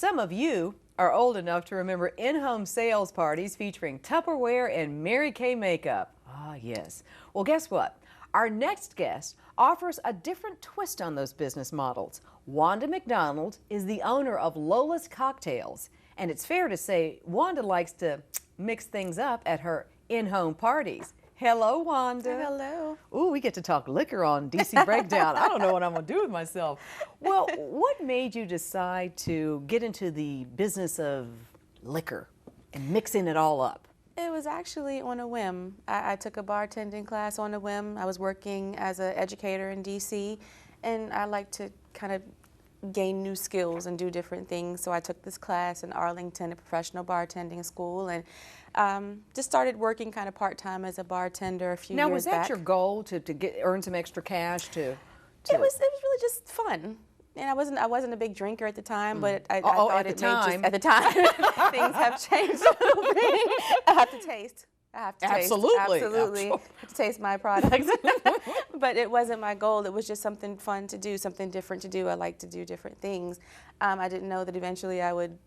Some of you are old enough to remember in-home sales parties featuring Tupperware and Mary Kay makeup. Ah, yes. Well, guess what? Our next guest offers a different twist on those business models. Wanda McDonald is the owner of Lola's Cocktails, and it's fair to say Wanda likes to mix things up at her in-home parties. Hello, Wanda. Hello. Ooh, we get to talk liquor on DC Breakdown. I don't know what I'm going to do with myself. Well, what made you decide to get into the business of liquor and mixing it all up? It was actually on a whim. I took a bartending class on a whim. I was working as an educator in DC, and I like to kind of gain new skills and do different things. So I took this class in Arlington, a professional bartending school, and just started working kind of part-time as a bartender a few years back. Now, was that your goal to earn some extra cash to? It was really just fun. And I wasn't a big drinker at the time, but I thought at the time things have changed a little bit. I have to taste. Absolutely. I have to taste my products. But it wasn't my goal. It was just something fun to do, something different to do. I like to do different things. I didn't know that eventually I would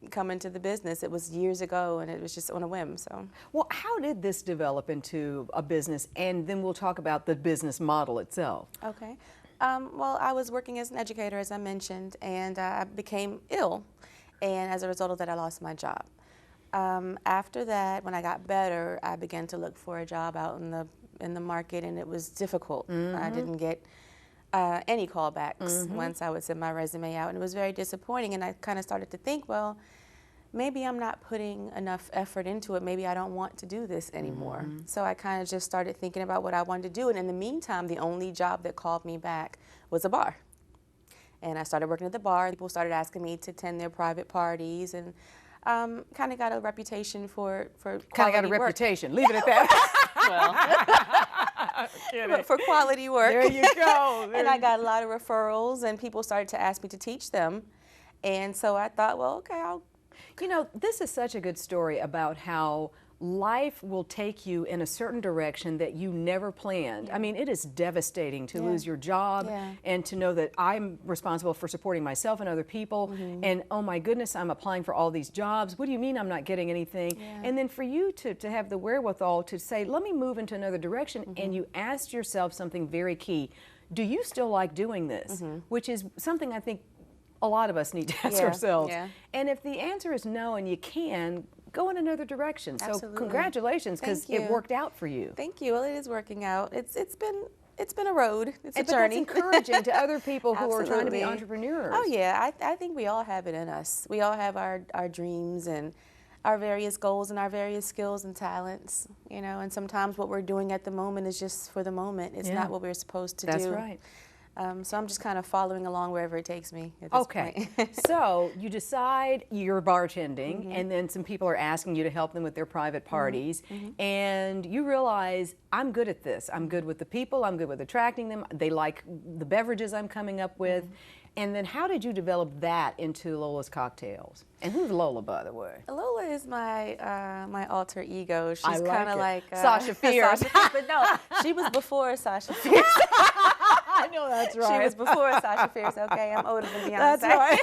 come into the business. It was years ago, and it was just on a whim. So, well, how did this develop into a business? And then we'll talk about the business model itself. Okay. Well, I was working as an educator, as I mentioned, and I became ill. And as a result of that, I lost my job. After that, when I got better, I began to look for a job out in the market, and it was difficult. I didn't get any callbacks once I would send my resume out, and it was very disappointing. And I kind of started to think, well, maybe I'm not putting enough effort into it. Maybe I don't want to do this anymore. So I kind of just started thinking about what I wanted to do. And in the meantime, the only job that called me back was a bar. And I started working at the bar. People started asking me to attend their private parties, and kind of got a reputation for quality Kind of got a work. reputation. Leave it at that. Well, for quality work. There you go. And I got a lot of referrals, and people started to ask me to teach them. And so I thought, well, okay, You know, this is such a good story about how life will take you in a certain direction that you never planned. I mean, it is devastating to lose your job and to know that I'm responsible for supporting myself and other people, and oh my goodness, I'm applying for all these jobs. What do you mean I'm not getting anything? And then for you to have the wherewithal to say, let me move into another direction, and you asked yourself something very key. Do you still like doing this? Which is something I think a lot of us need to ask ourselves. And if the answer is no and you can, go in another direction. So congratulations, because it worked out for you. Thank you. Well, it is working out. It's been a road. It's a but journey. That's encouraging to other people who are trying to be entrepreneurs. Oh yeah, I think we all have it in us. We all have our dreams and our various goals and our various skills and talents, you know, and sometimes what we're doing at the moment is just for the moment. It's not what we're supposed to do. That's right. So I'm just kind of following along wherever it takes me at this point. So you decide you're bartending, and then some people are asking you to help them with their private parties, and you realize, I'm good at this. I'm good with the people. I'm good with attracting them. They like the beverages I'm coming up with. And then how did you develop that into Lola's Cocktails? And who's Lola, by the way? Lola is my my alter ego. She's kind of like Sasha Fierce. But no, she was before Sasha Fierce. I know that's right. She was before Sasha Fierce. Okay, I'm older than Beyonce. That's right.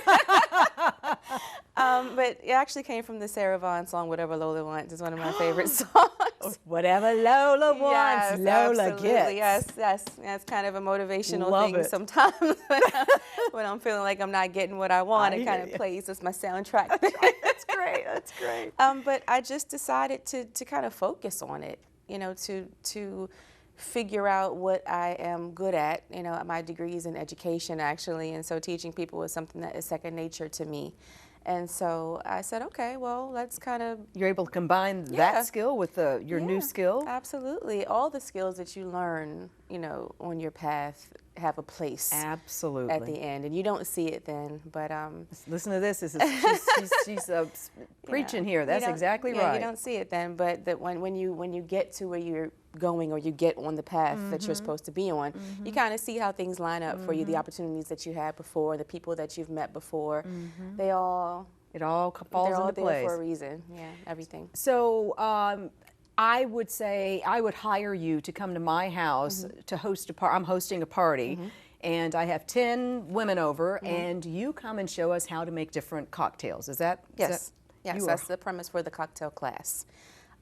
But it actually came from the Sarah Vaughan song, "Whatever Lola Wants." Is one of my favorite songs. Whatever Lola wants, Lola gets. Yes. It's kind of a motivational thing sometimes when I'm feeling like I'm not getting what I want. It kind of plays as my soundtrack. That's great. That's great. But I just decided to kind of focus on it, you know, to figure out what I am good at. You know, my degree is in education, actually, and so teaching people was something that is second nature to me. And so I said, okay, well, let's kind of... You're able to combine that skill with your new skill? Absolutely. All the skills that you learn, you know, on your path have a place. Absolutely. At the end, and you don't see it then, but... Listen to this. She's preaching here. That's exactly right. You don't see it then, but that when you get to where you're going, or you get on the path that you're supposed to be on, you kind of see how things line up for you, the opportunities that you had before, the people that you've met before. It all falls into place. There for a reason. Yeah, everything. So I would say I would hire you to come to my house to host a party. I'm hosting a party. and I have 10 women over, and you come and show us how to make different cocktails. Is that? Yes. Yes, that's the premise for the cocktail class.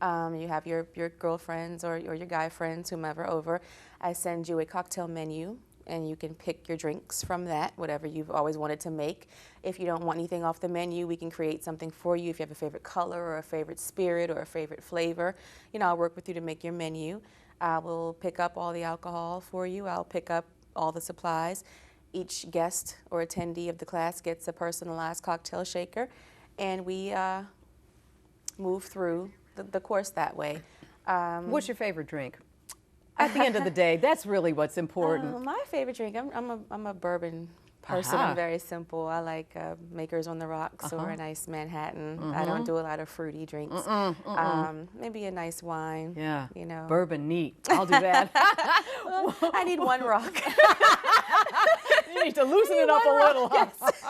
You have your girlfriends or your guy friends, whomever over. I send you a cocktail menu, and you can pick your drinks from that, whatever you've always wanted to make. If you don't want anything off the menu, we can create something for you. If you have a favorite color or a favorite spirit or a favorite flavor, I'll work with you to make your menu. I will pick up all the alcohol for you. I'll pick up all the supplies. Each guest or attendee of the class gets a personalized cocktail shaker, and we move through the course that way. What's your favorite drink? At the end of the day, that's really what's important. My favorite drink, I'm a bourbon person. I'm very simple. I like Makers on the Rocks or a nice Manhattan. I don't do a lot of fruity drinks. Maybe a nice wine. Yeah, bourbon, neat. I'll do that. Well, I need one rock. You need to loosen it up a little. Yes.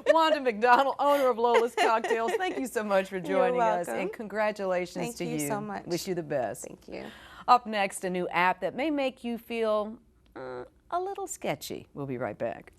Wanda McDonald, owner of Lola's Cocktails, thank you so much for joining us, and congratulations to you. Thank you so much. Wish you the best. Thank you. Up next, a new app that may make you feel a little sketchy. We'll be right back.